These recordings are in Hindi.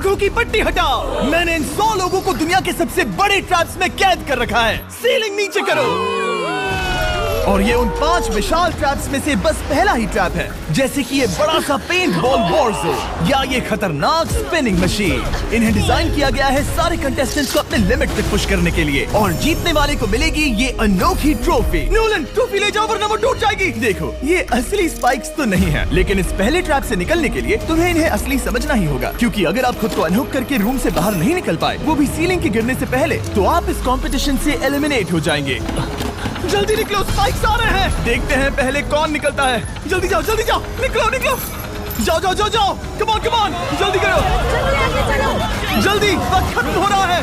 आंखों की पट्टी हटाओ। मैंने इन 100 लोगों को दुनिया के सबसे बड़े ट्रैप्स में कैद कर रखा है। सीलिंग नीचे करो। और ये उन 5 विशाल ट्रैप्स में से बस पहला ही ट्रैप है, जैसे कि ये बड़ा सा पेंट बॉल वॉरज़ोन या ये खतरनाक स्पिनिंग मशीन। इन्हें डिजाइन किया गया है सारे कंटेस्टेंट्स को अपने लिमिट तक पुश करने के लिए, और जीतने वाले को मिलेगी ये अनोखी ट्रॉफी। नोलन, ट्रॉफी ले जाओ वरना वो टूट जाएगी। देखो, ये असली स्पाइक्स तो नहीं है, लेकिन इस पहले ट्रैप से निकलने के लिए तुम्हें इन्हें असली समझना ही होगा, क्योंकि अगर आप खुद को अनहुक करके रूम से बाहर नहीं निकल पाए, वो भी सीलिंग के गिरने से पहले, तो आप इस कॉम्पिटिशन से एलिमिनेट हो जाएंगे। जल्दी निकलो, स्पाइक्स आ रहे हैं। देखते हैं पहले कौन निकलता है। जल्दी जाओ, जल्दी जाओ, निकलो निकलो, जाओ जाओ जाओ जाओ, कम ऑन कम ऑन, जल्दी करो, जल्दी, वक्त खत्म हो रहा है।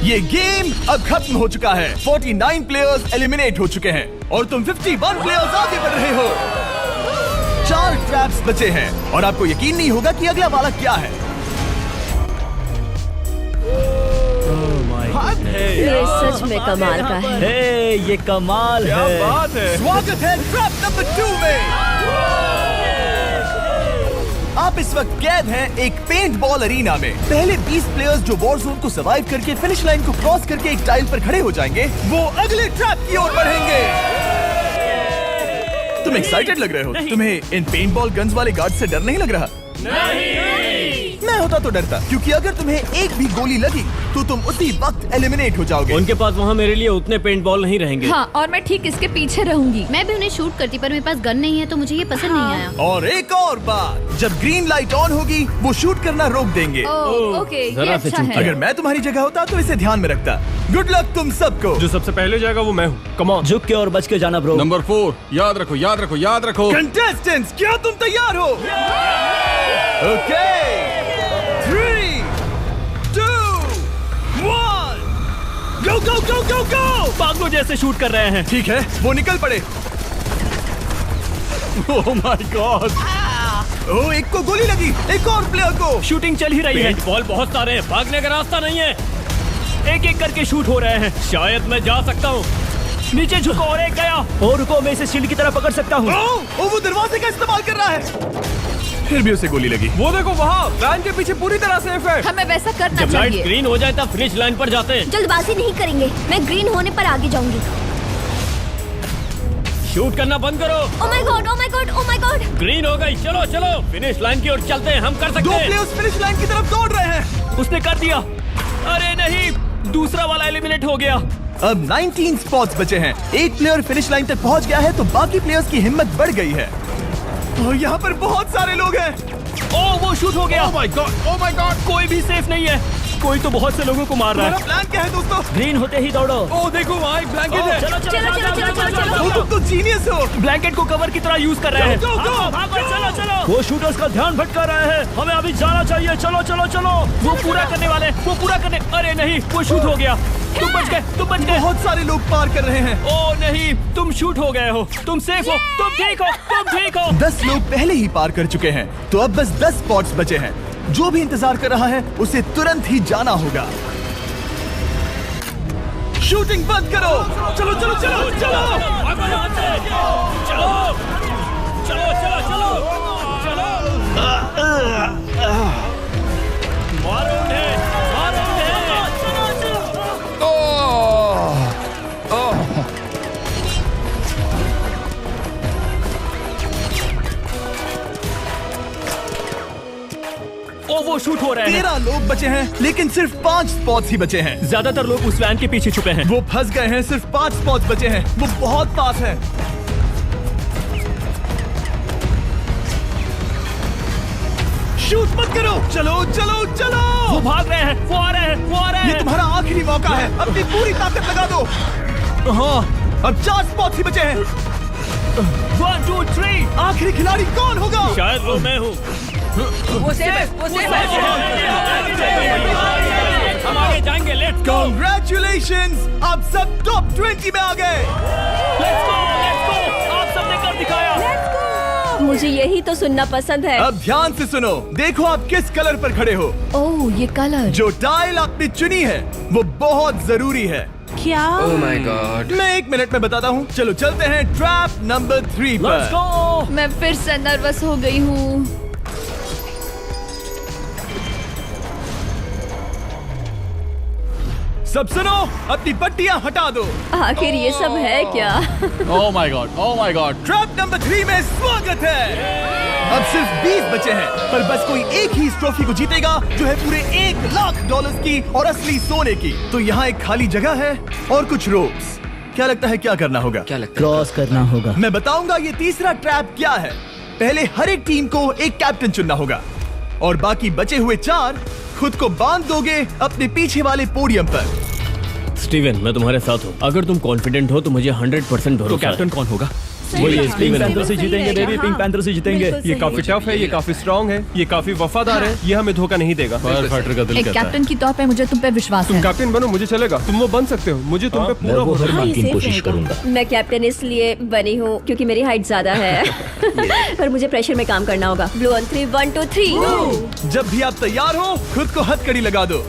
ये गेम अब खत्म हो चुका है। 49 प्लेयर्स एलिमिनेट हो चुके हैं और तुम 51 प्लेयर्स आगे बढ़ रहे हो। 4 ट्रैप्स बचे हैं और आपको यकीन नहीं होगा कि अगला वाला क्या है। ये सच में कमाल का है। हे, ये कमाल क्या है। बात है। स्वागत है ट्रैप नंबर 2 में। आप इस वक्त कैद हैं एक पेंट बॉल अरीना में। पहले 20 प्लेयर्स जो वॉर जोन को सर्वाइव करके फिनिश लाइन को क्रॉस करके एक टाइल पर खड़े हो जाएंगे, वो अगले ट्रैप की ओर बढ़ेंगे। तुम एक्साइटेड लग रहे हो। तुम्हें इन पेंट बॉल गन्स वाले गार्ड से डर नहीं लग रहा? मैं होता तो डरता, क्योंकि अगर तुम्हें एक भी गोली लगी तो तुम उसी वक्त एलिमिनेट हो जाओगे। उनके पास वहाँ मेरे लिए उतने पेंट बॉल नहीं रहेंगे। हाँ, और मैं ठीक इसके पीछे रहूंगी। मैं भी उन्हें शूट करती, पर मेरे पास गन नहीं है तो मुझे ये पसंद नहीं आया। और एक और बात, जब ग्रीन लाइट ऑन होगी वो शूट करना रोक देंगे। ओके, ये जरा से अच्छा चूक है। अगर मैं तुम्हारी जगह होता तो इसे ध्यान में रखता। गुड लक तुम सबको। जो सबसे पहले जाएगा वो मैं हूँ। Come on. झुक के और बच के जाना ब्रो। नंबर 4, याद रखो याद रखो याद रखो। कंटेस्टेंट्स, क्या तुम तैयार हो? ओके, 3, 2, 1, गो गो गो गो गो। पागलों जैसे शूट कर रहे हैं। ठीक है, वो निकल पड़े। ओह माय गॉड। ओह, एक को गोली लगी, एक और प्लेयर को। शूटिंग चल ही रही है। पेंट बॉल बहुत सारे हैं, भागने का रास्ता नहीं है। एक एक करके शूट हो रहे हैं। शायद मैं जा सकता हूँ। नीचे झुको और एक गया। और रुको, मैं इसे शील्ड की तरह पकड़ सकता हूँ। ओह, वो दरवाजे का इस्तेमाल कर रहा है। फिर भी उसे गोली लगी। वो देखो वहाँ, लाइन के पीछे पूरी तरह सेफ है। हमें वैसा करना जब लाइट चाहिए। ग्रीन हो जाए तब फिनिश लाइन पर जाते हैं। जल्दबाजी नहीं करेंगे, मैं ग्रीन होने पर आगे जाऊंगी। शूट करना बंद करो। ओह my God, oh my God, oh my God. Green हो गई, चलो चलो फिनिश लाइन की ओर चलते हैं। हम कर 2 सकते हैं। प्लेयर्स फिनिश लाइन की तरफ दौड़ रहे हैं। उसने कर दिया। अरे नहीं, दूसरा वाला एलिमिनेट हो गया। अब 19 स्पॉट्स बचे हैं। एक प्लेयर फिनिश लाइन तक पहुंच गया है तो बाकी प्लेयर्स की हिम्मत बढ़ गई है। और यहाँ पर बहुत सारे लोग हैं। ओह, वो शूट हो गया। ओह my God, oh my God. कोई भी सेफ नहीं है। कोई तो बहुत से लोगों को मार रहा तुम्हारा है। प्लान क्या है दोस्तों? ग्रीन होते ही दौड़ो। ओह देखो वहाँ एक ब्लैंकेट है। चलो चलो चलो, चलो, चलो, चलो, चलो। वो तुम तो जीनियस हो। ब्लैंकेट को कवर की तरह यूज कर रहे हैं। Go, go, go, भागो, चलो चलो। वो शूटर्स का ध्यान भटका रहे हैं। हमें अभी जाना चाहिए। चलो चलो चलो। वो पूरा करने वाले, वो पूरा करने। अरे नहीं, वो शूट हो गया। तुम बच गए, तुम बच गए। बहुत सारे लोग पार कर रहे हैं। ओह नहीं, तुम शूट हो गए हो। तुम सेफ हो, तुम ठीक हो, तुम ठीक हो। 10 लोग पहले ही पार कर चुके हैं, तो अब बस 10 स्पॉट्स बचे हैं। जो भी इंतजार कर रहा है उसे तुरंत ही जाना होगा। शूटिंग बंद करो। चलो चलो चलो चलो। भागो यहाँ से। चलो चलो चलो चलो चलो। मारो उन्हें, मारो उन्हें। ओ, वो शूट हो रहे हैं। 13 लोग बचे हैं, लेकिन सिर्फ 5 स्पॉट्स ही बचे हैं। ज्यादातर लोग उस वैन के पीछे छुपे हैं। वो फंस गए हैं। सिर्फ 5 स्पॉट्स बचे हैं। वो बहुत पास है। शूट मत करो। चलो चलो चलो। वो भाग रहे हैं, वो आ रहे हैं, वो आ रहे ये हैं। तुम्हारा आखिरी मौका है। अपनी पूरी ताकत लगा दो। हाँ, अब 4 स्पॉट्स ही बचे हैं। 1 2 3। आखिरी खिलाड़ी कौन होगा? शायद वो मैं हूँ। वो सेफ है, वो सेफ है। हम आगे जाएंगे। Let's go, Congratulations! आप सब टॉप 20 में आ गए। Let's go, let's go. आप सबने कर दिखाया। मुझे यही तो सुनना पसंद है। अब ध्यान से सुनो। देखो आप किस कलर पर खड़े हो। ओह, ये कलर। जो टाइल आपने चुनी है वो बहुत जरूरी है। क्या? ओह माय गॉड। मैं 1 मिनट में बताता हूँ। चलो चलते हैं ट्रैप नंबर 3 लेट्स पर। गो। मैं फिर से नर्वस हो गई हूँ। सब सुनो, अपनी पट्टियां हटा दो। आखिर ये सब है क्या? Oh my god, oh my god. Trap number 3 में स्वागत है। अब सिर्फ 20 बचे हैं, पर बस कोई एक ही इस ट्रॉफी को जीतेगा जो है पूरे $1,00,000 की और असली सोने की। तो यहाँ एक खाली जगह है और कुछ रोप्स। क्या लगता है क्या करना होगा? क्या लगता क्रॉस करना होगा। मैं बताऊंगा ये तीसरा ट्रैप क्या है। पहले हर एक टीम को एक कैप्टन चुनना होगा और बाकी बचे हुए 4 खुद को बांध दोगे अपने पीछे वाले पोडियम पर। स्टीवन, मैं तुम्हारे साथ हूँ। अगर तुम कॉन्फिडेंट हो तो मुझे 100% भरोसा है। तो कैप्टन कौन होगा? वही है, पिंक पैंथर से जीतेंगे बेबी, पिंक पैंथर से जीतेंगे। ये काफी टफ है, ये काफी स्ट्रांग है, ये काफी वफादार है, ये हमें धोखा नहीं देगा। फाइटर का दिल एक कहता है। कैप्टन की तौर पे मुझे तुम पे विश्वास तुम है। कैप्टन बनो, मुझे चलेगा। तुम वो बन सकते हो, मुझे तुम पे पूरा भरोसा हाँ, है। ये की safe कोशिश रहेगा। करूंगा। मैं कैप्टन इसलिए बनी हूँ क्योंकि मेरी हाइट ज्यादा है। पर मुझे प्रेशर में काम करना होगा। Blue on 3, 1 2 3। जब भी आप तैयार हो खुद को हथकड़ी लगा दो।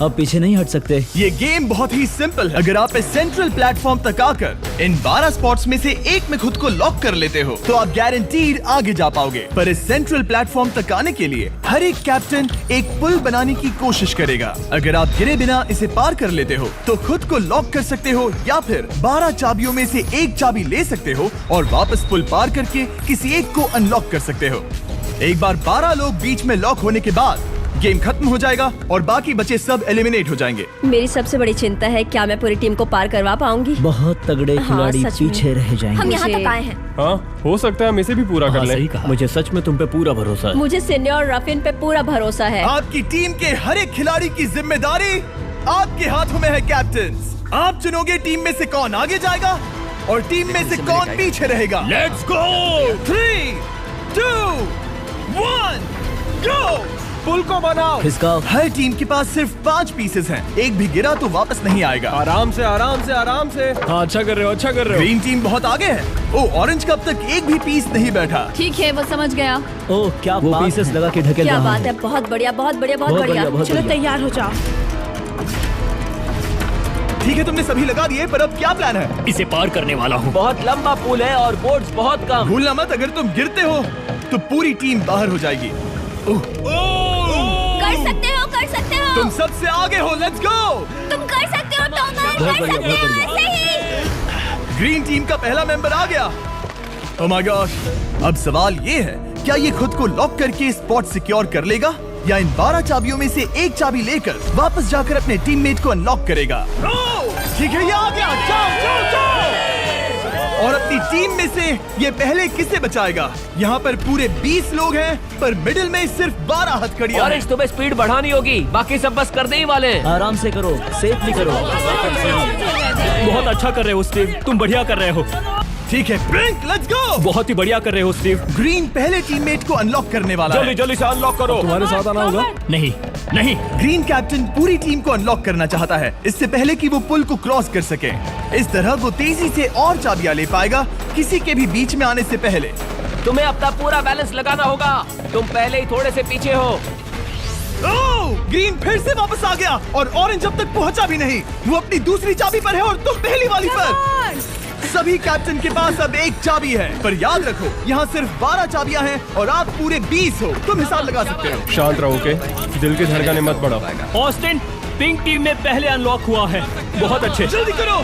अब पीछे नहीं हट सकते। ये गेम बहुत ही सिंपल है। अगर आप इस सेंट्रल प्लेटफॉर्म तक आकर इन 12 स्पॉट्स में से एक में खुद को लॉक कर लेते हो तो आप गारंटीड आगे जा पाओगे। पर इस सेंट्रल प्लेटफॉर्म तक आने के लिए हर एक कैप्टन एक पुल बनाने की कोशिश करेगा। अगर आप गिरे बिना इसे पार कर लेते हो तो खुद को लॉक कर सकते हो या फिर 12 चाबियों में से एक चाबी ले सकते हो और वापस पुल पार करके किसी एक को अनलॉक कर सकते हो। एक बार 12 लोग बीच में लॉक होने के बाद गेम खत्म हो जाएगा और बाकी बचे सब एलिमिनेट हो जाएंगे। मेरी सबसे बड़ी चिंता है क्या मैं पूरी टीम को पार करवा पाऊंगी। बहुत तगड़े हाँ, खिलाड़ी सच में। पीछे रह जाएंगे। हम यहाँ मुझे- तक आए हैं। हाँ, हो सकता है हम इसे भी पूरा कर लें। सही कहा। मुझे सच में तुम पे पूरा भरोसा है। मुझे सीनियर रफिन पे पूरा भरोसा है। आपकी टीम के हर एक खिलाड़ी की जिम्मेदारी आपके हाथों में है कैप्टन। आप चुनोगे टीम में से कौन आगे जाएगा और टीम में से कौन पीछे रहेगा। Let's go. 3 2 1 गो। पुल को बनाओ। खिसकाओ। हर टीम के पास सिर्फ 5 पीसेस हैं। एक भी गिरा तो वापस नहीं आएगा। आराम से, आराम से, आराम से। हाँ, अच्छा कर रहे हो, अच्छा कर रहे ग्रीन टीम बहुत आगे है। ओ, ऑरेंज का अब तक एक भी पीस नहीं बैठा। ठीक है, वो समझ गया। हो। ओह, क्या वो पीसेस लगा के ढकेल क्या रहा बात हूँ। है, बहुत बढ़िया, बहुत बढ़िया, बहुत बहुत बढ़िया। बढ़िया, बहुत चलो बढ़िया। तैयार हो जाओ। ठीक है, तुमने सभी लगा दिए, पर अब क्या प्लान है? इसे पार करने वाला हूँ। बहुत लंबा पुल है और बोट्स बहुत कम। भूलना मत, अगर तुम गिरते हो तो पूरी टीम बाहर हो जाएगी। कर सकते हो, कर सकते हो। तुम सबसे आगे हो। Let's go. तुम कर सकते हो टॉमर, बहुत कर बढ़िया, सकते बहुत हो ऐसे ही। ग्रीन टीम का पहला मेंबर आ गया। ओह माय गॉड। अब सवाल ये है, क्या ये खुद को लॉक करके स्पॉट सिक्योर कर लेगा या इन 12 चाबियों में से एक चाबी लेकर वापस जाकर अपने टीममेट को अनलॉक करेगा? ठीक है, ये आ गया। जाओ जाओ जाओ। और अपनी टीम में से ये पहले किसे बचाएगा? यहाँ पर पूरे 20 लोग हैं, पर मिडिल में सिर्फ 12 हथकड़ियां हैं। तुम्हें स्पीड बढ़ानी होगी, बाकी सब बस करने ही वाले। आराम से करो, सेफली करो। बहुत अच्छा कर रहे हो स्टीव, तुम बढ़िया कर रहे हो। ठीक है ब्रिंक, लेट्स गो। बहुत ही बढ़िया कर रहे हो स्टीव। ग्रीन पहले टीममेट को अनलॉक करने वाला है। जल्दी से अनलॉक करो। तुम्हारे साथ आना होगा। नहीं नहीं। ग्रीन कैप्टन पूरी टीम को अनलॉक करना चाहता है इससे पहले कि वो पुल को क्रॉस कर सके। इस तरह वो तेजी से और चाबियां ले पाएगा किसी के भी बीच में आने से पहले। तुम्हें अपना पूरा बैलेंस लगाना होगा, तुम पहले ही थोड़े से पीछे हो। ओह, ग्रीन फिर से वापस आ गया और ऑरेंज अब तक पहुंचा भी नहीं। वो अपनी दूसरी चाबी पर है और तुम पहली वाली पर। सभी कैप्टन के पास अब एक चाबी है, पर याद रखो यहाँ सिर्फ 12 चाबियां हैं और आप पूरे 20 हो। तुम हिसाब लगा सकते हो। शांत रहो, ओके? दिल की धड़कनें मत बढ़ाओ। ऑस्टिन, पिंक टीम में पहले अनलॉक हुआ है। बहुत अच्छे, जल्दी करो।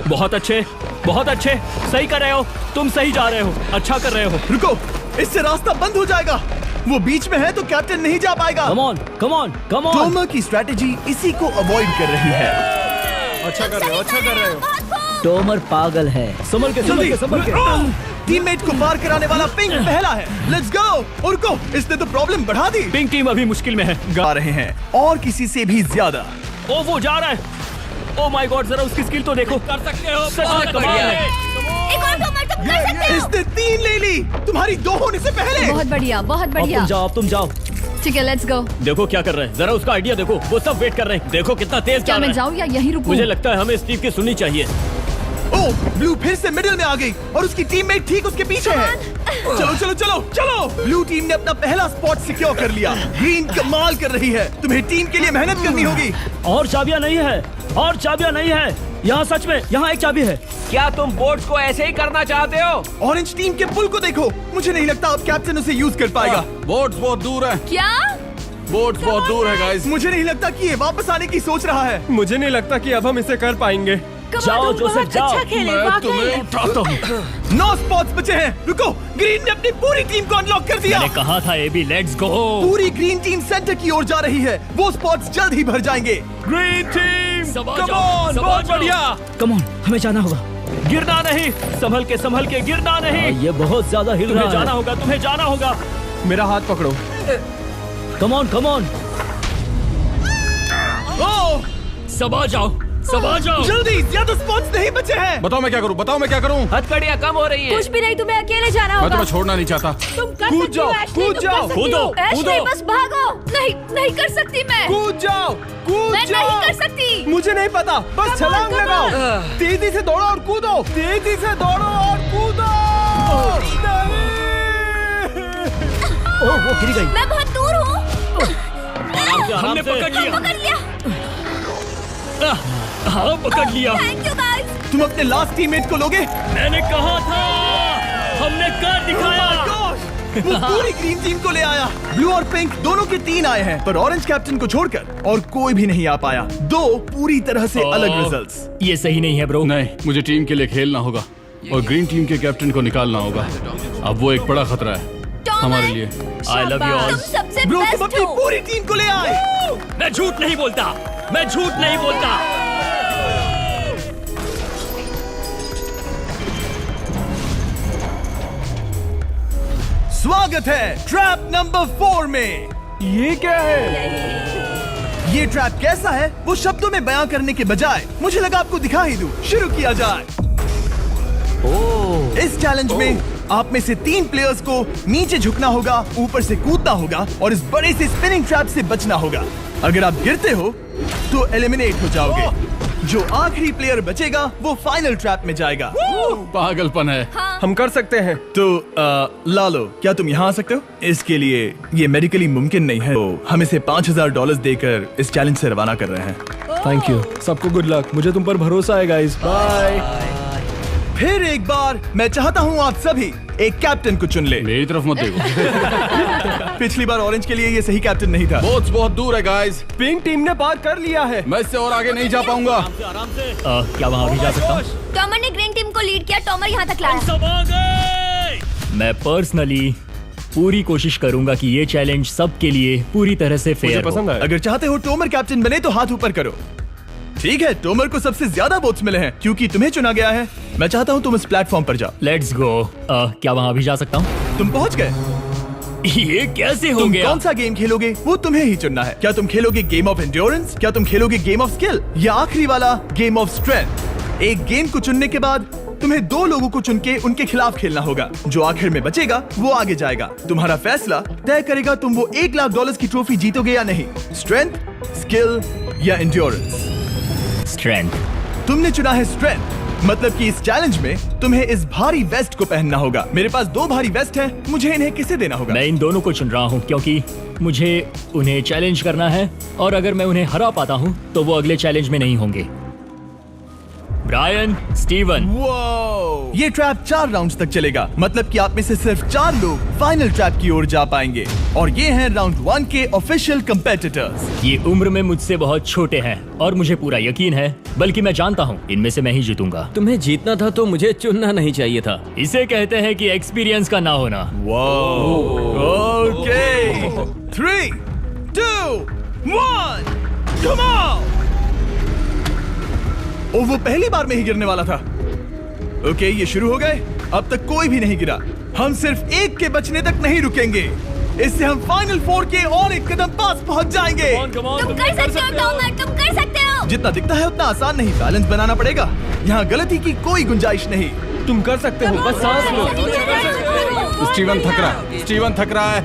बहुत अच्छे, बहुत अच्छे। सही कर रहे हो, तुम सही जा रहे हो, अच्छा कर रहे हो। रुको, इससे रास्ता बंद हो जाएगा। वो बीच में है तो कैप्टन नहीं जा पाएगा। Come on, come on, come on. Tomar की स्ट्रेटेजी इसी को अवॉइड कर रही है। अच्छा कर रहे हो, अच्छा कर रहे हो। टोमर पागल है। संभल के, संभल के, संभल के। टीममेट को पार कराने वाला पिंक पहला है। Let's go. और रुको, इसने तो प्रॉब्लम बढ़ा दी। पिंक टीम अभी मुश्किल में है। गा रहे हैं और किसी से भी ज्यादा। ओ, वो जा रहा है। ओ माय गॉड, जरा उसकी स्किल तो देखो। कर सकते हो, सच में कमाल है। एक और टॉमर, तुम कर सकते हो। इसने 3 ले ली, तुम्हारी 2 होने से पहले। बहुत बढ़िया, बहुत अब बढ़िया। तुम जाओ, अब तुम जाओ। ठीक है, लेट्स गो। देखो क्या कर रहे हैं, जरा उसका आइडिया देखो। वो सब वेट कर रहे हैं, देखो कितना तेज क्या जा रहा मैं है। जाऊँ या यहीं रुकूं? मुझे लगता है हमें स्टीव की सुननी चाहिए। ओह, ब्लू फिर से मिडिल में आ गई और उसकी टीममेट ठीक उसके पीछे है। चलो चलो चलो चलो। ब्लू टीम ने अपना पहला स्पॉट सिक्योर कर लिया। ग्रीन कमाल कर रही है। तुम्हें टीम के लिए मेहनत करनी होगी। और चाबियां नहीं है, और चाबियां नहीं है। यहाँ सच में, यहाँ एक चाबी है। क्या तुम बोट्स को ऐसे ही करना चाहते हो? ऑरेंज टीम के पुल को देखो। मुझे नहीं लगता अब कैप्टन उसे यूज कर पाएगा। बोट्स बहुत दूर है। क्या? बोट बहुत दूर है गाइस। मुझे नहीं लगता कि ये वापस आने की सोच रहा है। मुझे नहीं लगता कि अब हम इसे कर पाएंगे। जाओ जोसेफ जाओ। अच्छा खेले मैं तुम्हें उठाता हूँ। 9 स्पॉट्स बचे हैं। रुको, ग्रीन ने अपनी पूरी टीम को अनलॉक कर दिया। मैंने कहा था एबी, लेट्स गो। पूरी ग्रीन टीम सेंटर की ओर जा रही है। वो स्पॉट्स जल्द ही भर जाएंगे। ग्रीन टीम, सबा कम जाओ, ऑन, सबा बहुत जाओ। बढ़िया। कम ऑन, हमें जाना होगा। गिरना नहीं, संभल के गिरना नहीं। ये बहुत ज्यादा हिल रहा है। जाना होगा, तुम्हें जाना होगा। मेरा हाथ पकड़ो। कम ऑन। ओह, सबा जाओ। जल्दी, ज्यादा स्पॉट्स नहीं बचे हैं। बताओ मैं क्या करूँ। हथकड़ियाँ कम हो रही है। कुछ भी नहीं, तुम्हें अकेले जाना मैं होगा। तुम्हें छोड़ना नहीं चाहता। तुम कर कूद सकती हो, जाओ, एशली, कूद तुम जाओ। कर सकती हो। कूदो, एशली, कूदो। बस भागो। नहीं कर सकती मैं। कूद जाओ। मैं नहीं कर सकती। मुझे नहीं पता, बस छलांग come लगाओ। on। तेजी से दौड़ो और कूदो। ओह, वो गिर गई। मैं बहुत दूर हूँ। हमने पकड़ लिया। हाँ, पकड़ लिया। Thank you guys. तुम अपने लास्ट टीममेट को लोगे? मैंने कहा था, हमने कर दिखाया। वो पूरी ग्रीन टीम को ले आया। ब्लू और पिंक दोनों के 3 आए हैं, पर ऑरेंज कैप्टन को छोड़कर और कोई भी नहीं आ पाया। 2 पूरी तरह से अलग रिजल्ट्स। ये सही नहीं है ब्रो। नहीं, मुझे टीम के लिए खेलना होगा और ग्रीन टीम के कैप्टन को निकालना होगा। अब वो एक बड़ा खतरा है हमारे लिए। I love you all. तुम सबसे ब्रो, तुम बेस्ट अपनी हो। पूरी टीम को ले आए। मैं झूठ नहीं बोलता। स्वागत है ट्रैप नंबर 4 में। ये क्या है? ये ट्रैप कैसा है वो शब्दों में बयां करने के बजाय मुझे लगा आपको दिखा ही दूं। शुरू किया जाए। इस चैलेंज में आप में से 3 प्लेयर्स को नीचे झुकना होगा, ऊपर से कूदना होगा और इस बड़े से स्पिनिंग ट्रैप से बचना होगा। अगर आप गिरते हो तो एलिमिनेट हो जाओगे। जो आखिरी प्लेयर बचेगा वो फाइनल ट्रैप में जाएगा। पागलपन है। हम कर सकते हैं। तो लालो, क्या तुम यहाँ आ सकते हो? इसके लिए ये मेडिकली मुमकिन नहीं है, तो हम इसे $5000 देकर इस चैलेंज से रवाना कर रहे हैं। Thank you. सबको गुड लक। मुझे तुम पर भरोसा है गाइस। बाय। फिर एक बार मैं चाहता हूँ आप सभी एक कैप्टन को चुन ले। मेरी तरफ मत देखो। पिछली बार ऑरेंज के लिए ये सही कैप्टन नहीं था। बोट्स बहुत दूर है गाइस। पिंक टीम ने पार कर लिया है। मैं इससे और आगे नहीं जा पाऊंगा। क्या वहाँ भी जा सकता हूँ? टॉमर ने ग्रीन टीम को लीड किया। टॉमर यहाँ तक लाया। सब आ गए। मैं पर्सनली पूरी कोशिश करूंगा कि ये चैलेंज सबके लिए पूरी तरह से मुझे फेयर पसंद हो। आया। अगर चाहते हो टोमर कैप्टन बने तो हाथ ऊपर करो। ठीक है, टोमर को सबसे ज्यादा वोट्स मिले हैं क्योंकि तुम्हें चुना गया है। मैं चाहता हूँ तुम इस प्लेटफॉर्म पर जाओ। Let's go. क्या वहाँ भी जा सकता हूँ? तुम पहुँच गए। ये कैसे हो तुम गया? कौन सा गेम खेलोगे वो तुम्हें ही चुनना है। क्या तुम खेलोगे गेम ऑफ एंड्योरेंस, क्या तुम खेलोगे गेम ऑफ स्किल, या आखिरी वाला गेम ऑफ स्ट्रेंथ? एक गेम को चुनने के बाद तुम्हें 2 लोगों को चुन के उनके खिलाफ खेलना होगा। जो आखिर में बचेगा वो आगे जाएगा। तुम्हारा फैसला तय करेगा तुम वो $1,00,000 की ट्रॉफी जीतोगे या नहीं। स्ट्रेंथ, स्किल या एंड्योरेंस। स्ट्रेंथ। तुमने चुना है स्ट्रेंथ, मतलब कि इस चैलेंज में तुम्हें इस भारी वेस्ट को पहनना होगा। मेरे पास 2 भारी वेस्ट हैं, मुझे इन्हें किसे देना होगा? मैं इन दोनों को चुन रहा हूँ क्योंकि मुझे उन्हें चैलेंज करना है और अगर मैं उन्हें हरा पाता हूँ तो वो अगले चैलेंज में नहीं होंगे। Brian, Steven. वो ये ट्रैप 4 राउंड्स तक चलेगा, मतलब कि आप में से सिर्फ 4 लोग फाइनल ट्रैप की ओर जा पाएंगे और ये हैं राउंड 1 के ऑफिशियल कंपेटिटर्स। ये उम्र में मुझसे बहुत छोटे हैं और मुझे पूरा यकीन है, बल्कि मैं जानता हूँ इनमें से मैं ही जीतूंगा। तुम्हें जीतना था तो मुझे चुनना नहीं चाहिए था। इसे कहते हैं कि एक्सपीरियंस का ना होना। Okay, 3, 2, 1, come on. ओ, वो पहली बार में ही गिरने वाला था। ओके, ये शुरू हो गए। अब तक कोई भी नहीं गिरा। हम सिर्फ एक के बचने तक नहीं रुकेंगे। इससे हम फाइनल 4 के और एक कदम पास पहुंच जाएंगे। तुम कर सकते हो टॉमर, तुम कर सकते हो। जितना दिखता है उतना आसान नहीं, बैलेंस बनाना पड़ेगा। यहाँ गलती की कोई गुंजाइश नहीं। तुम कर सकते हो, बस सांस लो। स्टीवन थक रहा है।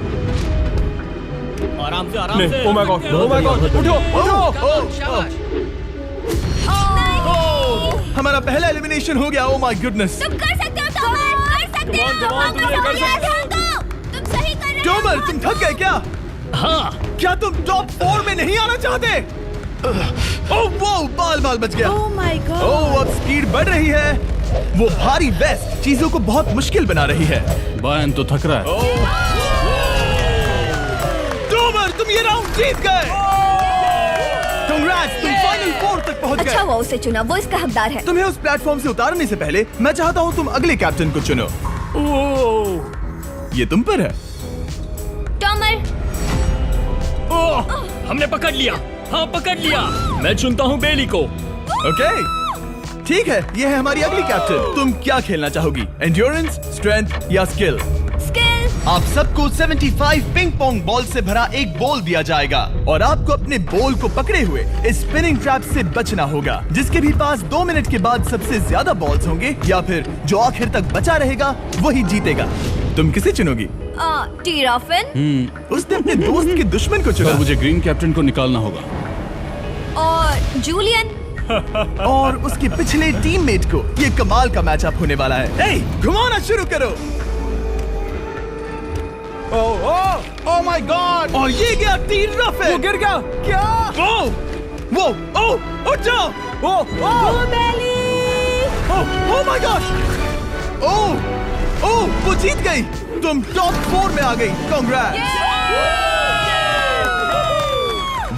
आराम से नहीं, oh my God, oh my God, उठो। हमारा पहला एलिमिनेशन हो गया। Oh my goodness. तुम कर सकते हो टॉमर, कर सकते हो। तुम सही कर रहे हो। टोमर, तुम थक गए क्या? हाँ। क्या तुम टॉप 4 में नहीं आना चाहते? ओह वो बाल बच गया। Oh my God. ओह, अब स्पीड बढ़ रही है। वो भारी वेस्ट चीजों को बहुत मुश्किल बना रही है। बायन तो थक रहा है। टोमर, तुम तुम ये राउंड जीत गए। Congrats, तुम फाइनल 4 तक पहुंच अच्छा गए। वो उसे चुना, वो इसका हकदार है। तुम्हें उस प्लेटफॉर्म से उतारने से पहले मैं चाहता हूँ तुम अगले कैप्टन को चुनो। ये तुम पर है। टॉमर, ओह, हमने पकड़ लिया। हाँ, पकड़ लिया। मैं चुनता हूँ बेली को। ओके, ठीक है, ये है हमारी अगली कैप्टन। तुम क्या खेलना चाहोगी, एंड्योरेंस, स्ट्रेंथ या स्किल? स्किल। आप सबको 75 पिंग पोंग बॉल से भरा एक बॉल दिया जाएगा और आपको अपने बॉल को पकड़े हुए इस स्पिनिंग ट्रैप से बचना होगा। जिसके भी पास 2 मिनट के बाद सबसे ज्यादा बॉल्स होंगे या फिर जो आखिर तक बचा रहेगा वही जीतेगा। तुम किसे चुनोगी? टीराफिन उसने अपने दोस्त के दुश्मन को चुना पर मुझे ग्रीन कैप्टन को निकालना होगा। और जूलियन। और उसके पिछले टीममेट को। ये कमाल का मैचअप होने वाला है। ए, घुमाना शुरू करो। ओह माय गॉड! और ये गया टीराफिन। वो गिर गया। क्या? वो उठ जाओ। ओह माय गॉड! ओह वो जीत गई। तुम टॉप 4 में आ गई। कांग्रेट्स।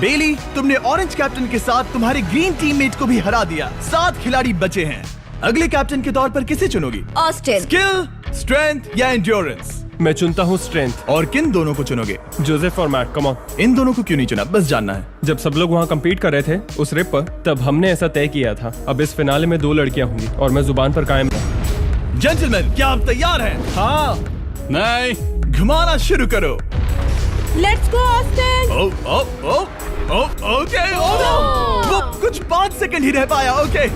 बेली, तुमने ऑरेंज कैप्टन के साथ तुम्हारे ग्रीन टीममेट को भी हरा दिया। 7 खिलाड़ी बचे हैं। अगले कैप्टन के तौर पर किसे चुनोगी? ऑस्टिन। स्किल, स्ट्रेंथ या एंड्योरेंस? मैं चुनता हूँ स्ट्रेंथ। और किन दोनों को चुनोगे? जोसेफ और मैट, कम ऑन। इन दोनों को क्यों नहीं चुना, बस जानना है। जब सब लोग वहाँ कम्पीट कर रहे थे उस रिप पर, तब हमने ऐसा तय किया था। अब इस फिनाले में 2 लड़कियां होंगी और मैं जुबान पर कायम रहूं। जेंटलमैन, क्या आप तैयार हैं? हाँ। नहीं, घुमाना शुरू करो। Let's go Austin. ओके। वो कुछ 5 सेकंड ही रह पाया। ओके,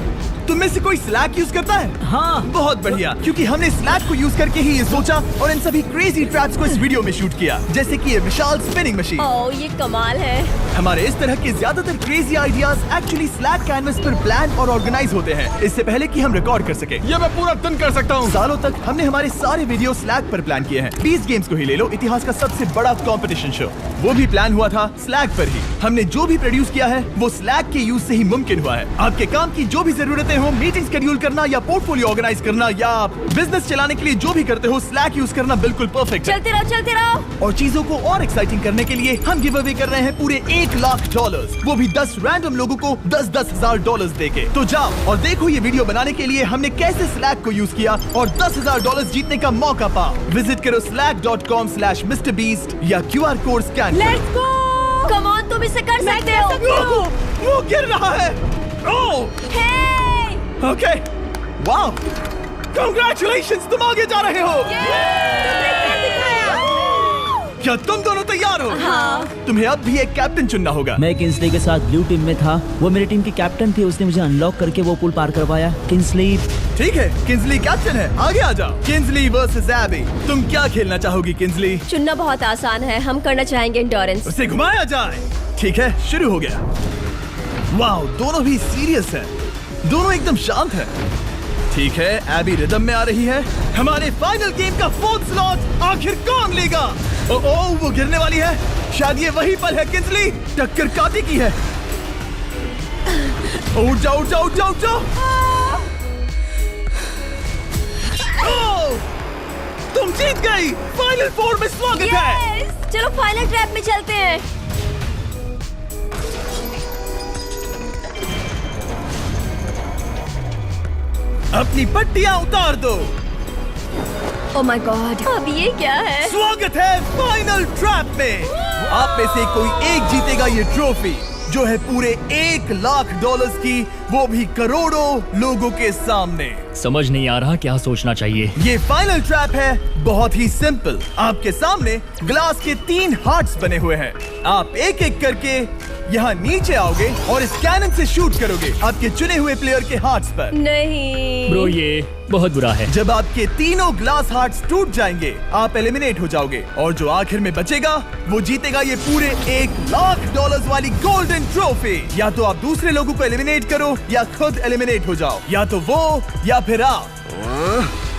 तुम में से कोई स्लैक यूज करता है? हाँ। बहुत बढ़िया, क्योंकि हमने स्लैक को यूज करके ही ये सोचा और इन सभी क्रेजी ट्रैप्स को इस वीडियो में शूट किया, जैसे कि ये विशाल स्पिनिंग मशीन। ओह, ये कमाल है। हमारे इस तरह के ज्यादातर crazy ideas actually slack canvas पर प्लान और ऑर्गेनाइज होते हैं इससे पहले कि हम रिकॉर्ड कर सके। ये मैं पूरा दिन कर सकता हूँ। सालों तक हमने हमारे सारे वीडियो स्लैक पर प्लान किए हैं। 20 गेम्स को ही ले लो, इतिहास का सबसे बड़ा कंपटीशन शो, वो भी प्लान हुआ था स्लैक पर ही। हमने जो भी प्रोड्यूस किया है वो स्लैक के यूज से ही मुमकिन हुआ है। आपके काम की जो भी जरूरतें हो, मीटिंग शेड्यूल करना या पोर्टफोलियो ऑर्गेनाइज करना या बिजनेस चलाने के लिए जो भी करते हो, स्लैक यूज करना बिल्कुल परफेक्ट है। चलते रहो, चलते रहो। और चीजों को और एक्साइटिंग करने के लिए हम गिव अवे कर रहे हैं पूरे $1,00,000, वो भी 10 रैंडम लोगों को $10,000 देके। तो जाओ और देखो ये वीडियो बनाने के लिए हमने कैसे स्लैक को यूज किया और $10,000 जीतने का मौका पाओ। विजिट करो slack.com/MrBeast या QR कोड स्कैन करो। Let's go. कम ऑन, तुम इसे कर सकते हो। वो गिर रहा है। ओह, ओके, वाओ, कांग्रेचुलेशंस, तुम आगे जा रहे हो। क्या तुम दोनों तैयार हो? हाँ। तुम्हें अब भी एक कैप्टन चुनना होगा। मैं किंग्सली के साथ ब्लू टीम में था। वो मेरी टीम की कैप्टन थी, उसने मुझे अनलॉक करके वो पुल पार करवाया। किंग्सली। ठीक है, किंग्सली कैप्टन है, आगे आ जाओ। किंग्सली वर्सेस एबी, तुम क्या खेलना चाहोगी किंग्सली? चुनना बहुत आसान है, हम करना चाहेंगे एंड्योरेंस। उसे घुमाया जाए। ठीक है, शुरू हो गया। वाओ, दोनों भी सीरियस हैं, दोनों एकदम शांत हैं। ठीक है, एबी रिदम में आ रही है। हमारे फाइनल गेम का 4th स्लॉट आखिर कौन लेगा? ओह, वो गिरने वाली है। शायद ये वही पल है किंग्सली, टक्कर काटी की है। उठ जाओ, उठ जाओ, उठ जाओ, उठ जाओ। ओह, तुम जीत गई। फाइनल 4 में स्वागत है। चलो फाइनल ट्रैप में चलते हैं। अपनी पट्टियां उतार दो। ओह माय गॉड, अब ये क्या है? स्वागत है फाइनल ट्रैप में। आप में से कोई एक जीतेगा ये ट्रॉफी, जो है पूरे $1,00,000 की, वो भी करोड़ों लोगों के सामने। समझ नहीं आ रहा क्या सोचना चाहिए। ये फाइनल ट्रैप है, बहुत ही सिंपल। आपके सामने ग्लास के 3 हार्ट्स बने हुए हैं। आप एक एक करके यहाँ नीचे आओगे और इस कैनन से शूट करोगे आपके चुने हुए प्लेयर के हार्ट्स पर। नहीं ब्रो, ये बहुत बुरा है। जब आपके तीनों ग्लास हार्ट्स टूट जाएंगे, आप एलिमिनेट हो जाओगे और जो आखिर में बचेगा वो जीतेगा ये पूरे $1,00,000 वाली गोल्डन ट्रॉफी। या तो आप दूसरे लोगों को एलिमिनेट करो या खुद एलिमिनेट हो जाओ, या तो वो या फिर आप।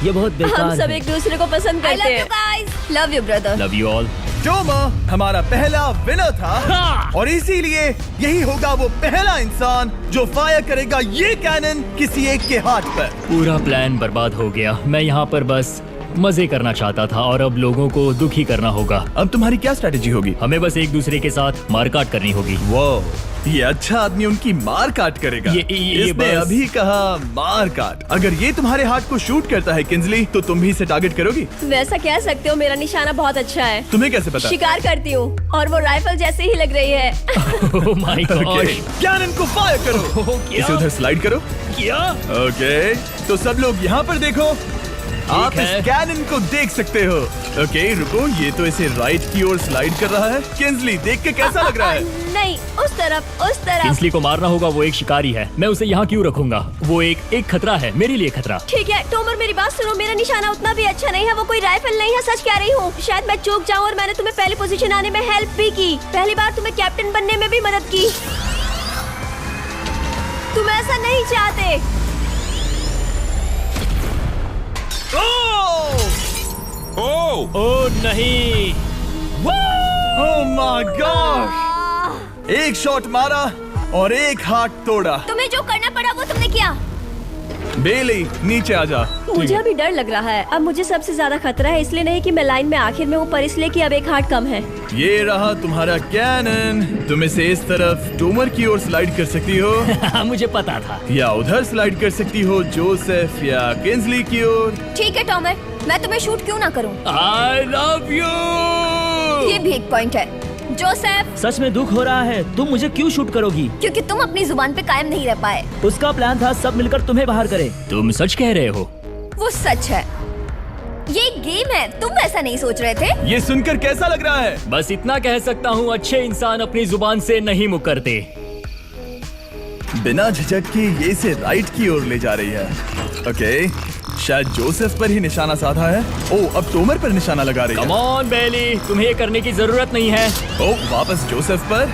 ये बहुत बेकार हम सब है। एक दूसरे को पसंद I करते love हैं। you guys. Love you brother. Love you all. Toma हमारा पहला विनर था और इसीलिए यही होगा वो पहला इंसान जो फायर करेगा ये कैनन किसी एक के हाथ पर। पूरा प्लान बर्बाद हो गया। मैं यहाँ पर बस मजे करना चाहता था और अब लोगों को दुखी करना होगा। अब तुम्हारी क्या स्ट्रेटेजी होगी? हमें बस एक दूसरे के साथ मारकाट करनी होगी। वो ये अच्छा आदमी उनकी मार काट करेगा। इसने बस- अभी कहा मार काट। अगर ये तुम्हारे हार्ट को शूट करता है किंजली, तो तुम भी इसे टारगेट करोगी? वैसा कह सकते हो, मेरा निशाना बहुत अच्छा है। तुम्हें कैसे पता? शिकार करती हूँ और वो राइफल जैसे ही लग रही है। ओह माय गॉड। कैनन को फायर करो। इसे उधर स्लाइड करो। क्या? ओके, तो सब लोग यहाँ पर देखो। आप इस है। कैनन को देख सकते हो। ओके, रुको, ये तो इसे राइट की ओर स्लाइड कर रहा है। किंजली, देख के कैसा लग रहा है? नहीं, उस तरफ, उस तरफ। किंसली को मारना होगा, वो एक शिकारी है। मैं उसे यहाँ क्यों रखूंगा? वो एक खतरा है, मेरे लिए खतरा। ठीक है टोमर, मेरी बात सुनो, मेरा निशाना उतना भी अच्छा नहीं है, वो कोई राइफल नहीं है, सच कह रही हूँ। शायद मैं चूक जाऊँ और मैंने तुम्हें पहली पोजीशन आने में हेल्प भी की, पहली बार तुम्हें कैप्टन बनने में भी मदद की। तुम ऐसा नहीं चाहते। ओह नहीं। ओह माय गॉड! एक शॉट मारा और एक हाथ तोड़ा। तुम्हें जो करना पड़ा वो तुमने किया। बेली, नीचे आ जा। मुझे अभी डर लग रहा है। अब मुझे सबसे ज्यादा खतरा है, इसलिए नहीं कि मैं लाइन में आखिर में हूँ, पर इसलिए कि अब एक हार्ट कम है। ये रहा तुम्हारा कैनन। तुम इसे इस तरफ टोमर की ओर स्लाइड कर सकती हो मुझे पता था। या उधर स्लाइड कर सकती हो जोसेफ या किंजली की ओर। ठीक है टॉमर, मैं तुम्हें शूट क्यों ना करूं? I love you. ये भी एक पॉइंट है। जोसेफ, सच में दुख हो रहा है। तुम मुझे क्यों शूट करोगी? क्योंकि तुम अपनी जुबान पे कायम नहीं रह पाए। उसका प्लान था सब मिलकर तुम्हें बाहर करे। तुम सच कह रहे हो? वो सच है। ये एक गेम है, तुम ऐसा नहीं सोच रहे थे? ये सुनकर कैसा लग रहा है? बस इतना कह सकता हूँ, अच्छे इंसान अपनी जुबान से नहीं मुकरते। बिना झिझक के ये इसे राइट की ओर ले जा रही है। ओके, शायद जोसेफ पर ही निशाना साधा है। ओ, अब टोमर पर निशाना लगा रही है। कम ऑन बेली, तुम्हें ये करने की जरूरत नहीं है। ओ, वापस जोसेफ पर।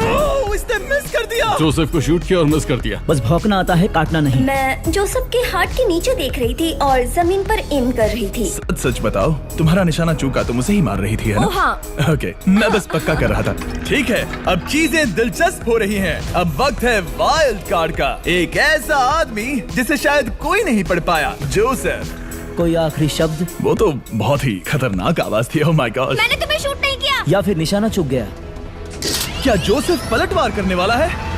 ओ, इसने मिस कर दिया। जोसेफ को शूट किया और मिस कर दिया। बस भौंकना आता है, काटना नहीं। मैं जोसेफ के हार्ट के नीचे देख रही थी और जमीन पर एम कर रही थी। सच सच बताओ, तुम्हारा निशाना चूका, तुम उसे ही मार रही थी, है ना? ओह हाँ। ओके, मैं बस पक्का कर रहा था। ठीक है, अब चीजें दिलचस्प हो रही हैं। अब वक्त है वाइल्ड कार्ड का। एक ऐसा आदमी जिसे शायद कोई नहीं पढ़ पाया, जोसेफ। कोई आखिरी शब्द? वो तो बहुत ही खतरनाक आवाज थी। ओह माय गॉड! मैंने तुम्हें शूट नहीं किया। या फिर निशाना चूक गया? क्या जोसेफ पलटवार करने वाला है?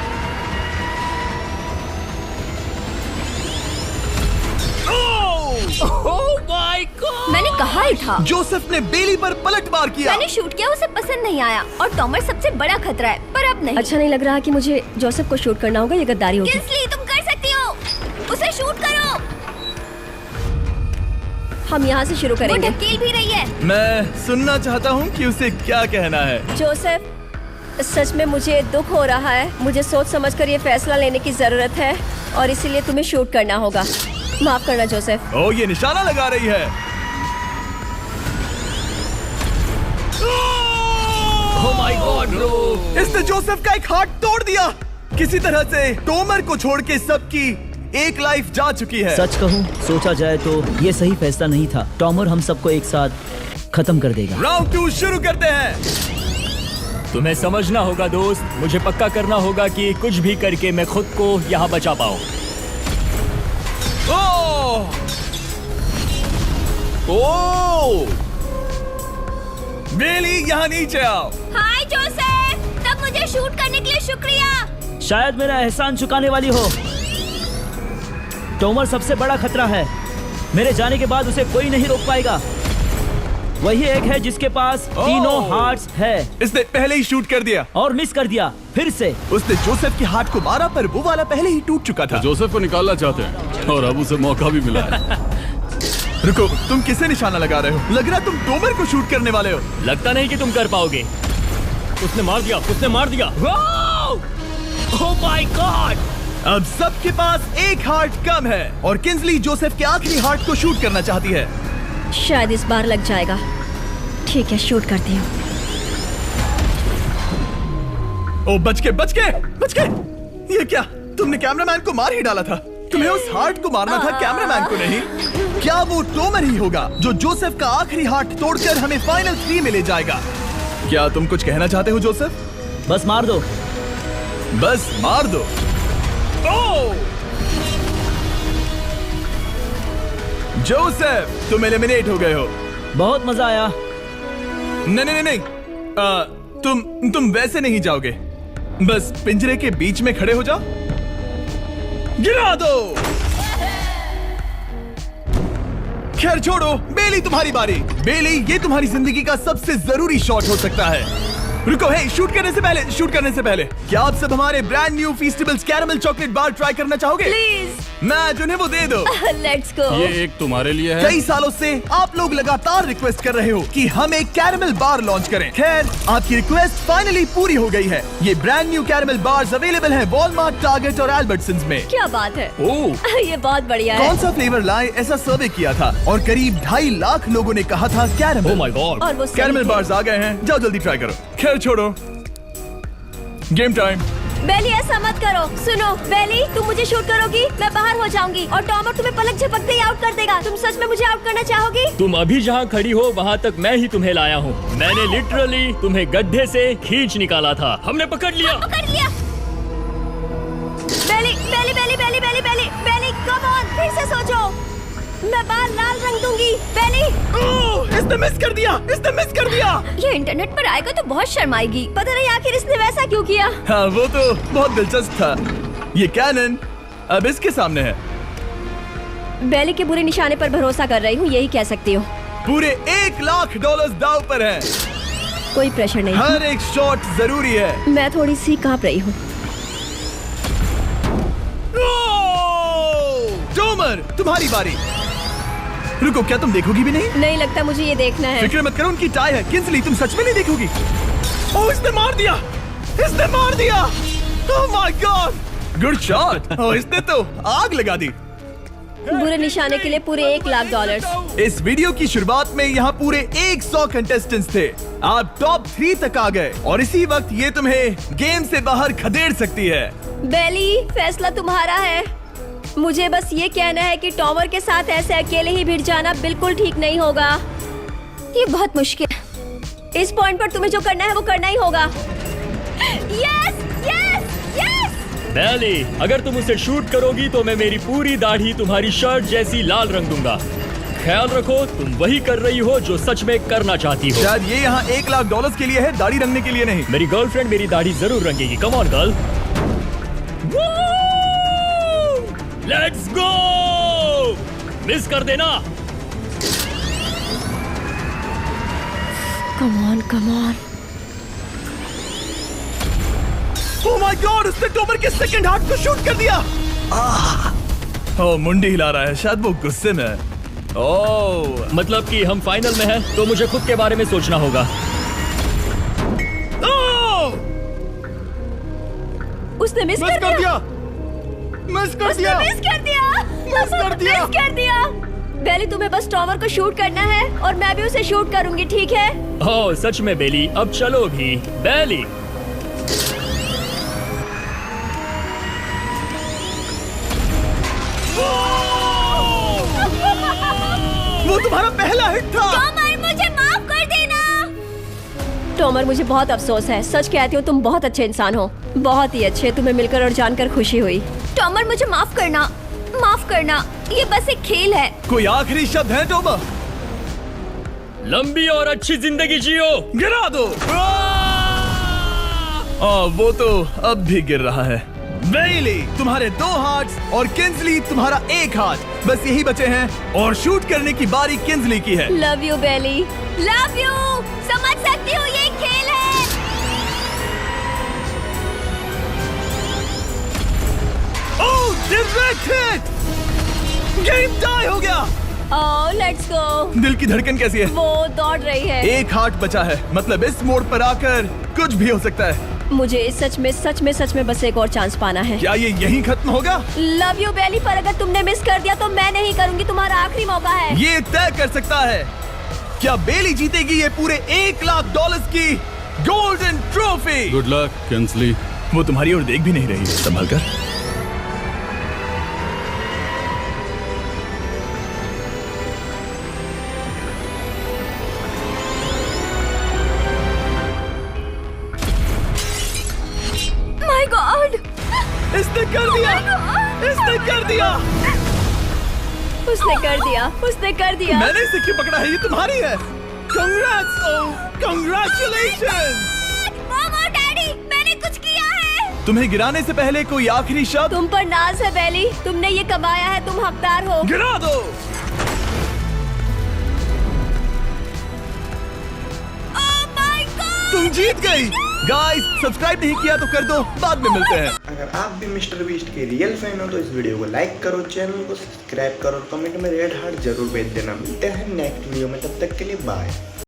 मैंने कहा ही था। जोसेफ ने बेली पर पलटवार किया। मैंने शूट किया, उसे पसंद नहीं आया और टॉमर सबसे बड़ा खतरा है, पर अब नहीं। अच्छा नहीं लग रहा कि मुझे जोसेफ को शूट करना होगा, ये गद्दारी होगी। किंसली, तुम कर सकती हो, उसे शूट करो। हम यहाँ से शुरू वो करेंगे। ढकेल भी रही है। मैं सुनना चाहता हूँ कि उसे क्या कहना है। जोसेफ, सच में मुझे दुख हो रहा है। मुझे सोच समझकर ये फैसला लेने की जरूरत है और इसीलिए तुम्हें शूट करना होगा। माफ करना जोसेफ। ओ, ये निशाना लगा रही है। ओह माय गॉड ब्रो, इसने जोसेफ का एक हाथ तोड़ दिया। किसी तरह से टोमर को छोड़ के सबकी एक लाइफ जा चुकी है। सच कहूँ, सोचा जाए तो ये सही फैसला नहीं था। टॉमर हम सबको एक साथ खत्म कर देगा। राउंड 2 शुरू करते हैं। तुम्हें समझना होगा दोस्त, मुझे पक्का करना होगा कि कुछ भी करके मैं खुद को यहाँ बचा पाऊँ। ओह! ओह! बेली, यहाँ नीचे आओ। हाय जोसेफ, तब मुझे शूट करने के लिए शुक्रिया। शायद मेरा एहसान चुकाने वाली हो। टोमर सबसे बड़ा खतरा है। मेरे जाने के बाद उसे कोई नहीं रोक पाएगा। वही एक है जिसके पास तीनों हार्ट्स है। इसने पहले ही शूट कर दिया और मिस कर दिया फिर से। उसने जोसेफ के हाथ को मारा, पर वो वाला पहले ही टूट चुका था। जोसेफ को निकालना चाहते हैं और अब उसे मौका भी मिला है। रुको, तुम किसे निशाना लगा रहे हो? लग रहा तुम टोमर को शूट करने वाले हो। लगता नहीं कि तुम कर पाओगे। उसने मार दिया, उसने मार दिया। Oh my God! अब सबके पास एक हार्ट कम है और किंजली जोसेफ के आखिरी हार्ट को शूट करना चाहती है। शायद इस बार लग जाएगा। ठीक है, शूट करती हूँ। ओ, बच के, बच के, बच के! ये क्या? तुमने कैमरामैन को मार ही डाला था। तुम्हें उस हार्ट को मारना था, कैमरामैन को नहीं। क्या वो टोमर ही होगा जो जोसेफ का आखिरी हार्ट तोड़कर हमें फाइनल 3 में ले जाएगा? क्या तुम कुछ कहना चाहते हो जोसेफ? बस मार दो। बस मार दो। ओ! जोसेफ, तुम एलिमिनेट हो गए हो। बहुत मजा आया। नहीं नहीं नहीं, तुम वैसे नहीं जाओगे। बस पिंजरे के बीच में खड़े हो जाओ। गिरा दो। खैर छोड़ो, बेली तुम्हारी बारी। बेली, ये तुम्हारी जिंदगी का सबसे जरूरी शॉट हो सकता है। रुको, हे, शूट करने से पहले क्या आप सब हमारे brand new Feastables caramel chocolate bar try करना चाहोगे? प्लीज। मैं उन्हें वो दे दो। Let's go. ये एक तुम्हारे लिए है। कई सालों से आप लोग लगातार रिक्वेस्ट कर रहे हो कि हम एक कैरेमल बार लॉन्च करें। खैर, आपकी रिक्वेस्ट फाइनली पूरी हो गई है। ये brand new caramel bars available हैं वॉलमार्ट, टारगेट और अल्बर्टसन्स में। क्या बात है। ओह, ये बहुत बढ़िया है। कौन सा फ्लेवर लाए, ऐसा सर्वे किया था और करीब 2.5 लाख लोगों ने कहा था कैरेमल। Oh my God. और वो सही कैरेमल थे। बार्स आ गए हैं, जाओ जल्दी ट्राई करो। खैर छोड़ो, गेम टाइम। बेली, ऐसा मत करो। सुनो बेली, तुम मुझे शूट करोगी, मैं बाहर हो जाऊंगी और टॉमर तुम्हें पलक झपकते ही आउट कर देगा। तुम सच में मुझे आउट करना चाहोगी? तुम अभी जहाँ खड़ी हो वहाँ तक मैं ही तुम्हें लाया हूँ। मैंने लिटरली तुम्हें गड्ढे से खींच निकाला था। हमने पकड़ लिया। पकड़ लिया। बेली बेली बेली बेली बेली बेली बेली, कम ऑन, फिर से सोचो। मैं बाल लाल रंग दूंगी। बेली, ओह, इसने मिस कर दिया। ये इंटरनेट पर आएगा तो बहुत शर्माएगी। पता नहीं आखिर इसने वैसा क्यों किया। हाँ, वो तो बहुत दिलचस्प था। ये कैनन अब इसके सामने है। बेली के बुरे निशाने पर भरोसा कर रही हूँ, यही कह सकती हूँ। पूरे $1 लाख दाव पर है। कोई प्रेशर नहीं। हर एक शॉट जरूरी है। मैं थोड़ी सी कांप रही हूँ। टॉमर, तुम्हारी बारी। रुको, क्या तुम देखोगी भी नहीं? नहीं लगता मुझे ये देखना है। फिक्र मत करो, उनकी टाई है। किंसली, तुम सच में नहीं देखोगी? ओह, इसने मार दिया। Oh my god, good shot. Oh, इसने तो आग लगा दी। बुरे निशाने के लिए पूरे $1 लाख। इस वीडियो की शुरुआत में यहाँ पूरे 100 कंटेस्टेंट्स थे। आप टॉप 3 तक आ गए और इसी वक्त ये तुम्हें गेम से बाहर खदेड़ सकती है। बेली, फैसला तुम्हारा है। मुझे बस ये कहना है कि टॉमर के साथ ऐसे अकेले ही भिड़ जाना बिल्कुल ठीक नहीं होगा। ये बहुत मुश्किल है। इस पॉइंट पर तुम्हें जो करना है वो करना ही होगा। Yes yes yes. बेली, अगर तुम उसे शूट करोगी तो मैं मेरी पूरी दाढ़ी तुम्हारी शर्ट जैसी लाल रंग दूंगा। ख्याल रखो, तुम वही कर रही हो जो सच में करना चाहती हो। शायद ये यहाँ $1 लाख के लिए है, दाढ़ी रंगने के लिए नहीं। मेरी गर्लफ्रेंड मेरी दाढ़ी जरूर रंगेगी। Come on girl, let's go. Miss कर देना। Come on come on. Oh my god, उसने टॉमर के सेकंड हार्ट को शूट कर दिया। ओह, मुंडी हिला रहा है, शायद वो गुस्से में है। ओह, मतलब कि हम फाइनल में हैं, तो मुझे खुद के बारे में सोचना होगा। उसने मिस कर दिया। मिस कर दिया। बेली, तुम्हें बस टॉमर को शूट करना है और मैं भी उसे शूट करूंगी, ठीक है? ओह सच में बेली, अब चलो भी। बेली, वो तुम्हारा पहला हिट था। टॉमर, मुझे माफ कर देना। टॉमर, मुझे बहुत अफसोस है। सच कहती हूँ, तुम बहुत अच्छे इंसान हो, बहुत ही अच्छे। तुम्हें मिलकर और जानकर खुशी हुई। टॉमर, मुझे माफ करना, माफ करना। ये बस एक खेल है। कोई आखिरी शब्द है टॉमर? लंबी और अच्छी जिंदगी जियो। गिरा दो। वो तो अब भी गिर रहा है। बेली, तुम्हारे 2 हार्ट्स और किंसली तुम्हारा 1 हार्ट। बस यही बचे हैं और शूट करने की बारी किंसली की है। Love you Bailey. Love you. समझ सकती हूँ, ये खेल है। Oh, direct hit. Game tie हो गया। Oh, let's go. दिल की धड़कन कैसी है? वो दौड़ रही है। 1 हार्ट बचा है, मतलब इस मोड़ पर आकर कुछ भी हो सकता है। मुझे सच में बस एक और चांस पाना है। क्या ये यहीं खत्म होगा? लव यू बेली, पर अगर तुमने मिस कर दिया तो मैं नहीं करूंगी। तुम्हारा आखिरी मौका है। ये तय कर सकता है, क्या बेली जीतेगी ये पूरे $1 लाख की golden trophy? Good luck Kinsley. वो तुम्हारी ओर देख भी नहीं रही है, संभल कर। माय गॉड, इसने कर दिया। इसने कर दिया। उसने कर दिया, उसने कर दिया। मैंने इसे क्यों पकड़ा है? ये तुम्हारी है। Congrats! Oh, congratulations! मॉम और डैडी, मैंने कुछ किया है। तुम्हें गिराने से पहले कोई आखिरी शब्द? तुम पर नाज है बेली, तुमने ये कमाया है, तुम हकदार हो। गिरा दो। तुम जीत गई। गाइस, सब्सक्राइब नहीं किया तो कर दो, बाद में मिलते हैं। अगर आप भी मिस्टर बीस्ट के रियल फैन हो तो इस वीडियो को लाइक करो, चैनल को सब्सक्राइब करो, कमेंट में रेड हार्ट जरूर भेज देना। मिलते हैं नेक्स्ट वीडियो में, तब तक के लिए बाय।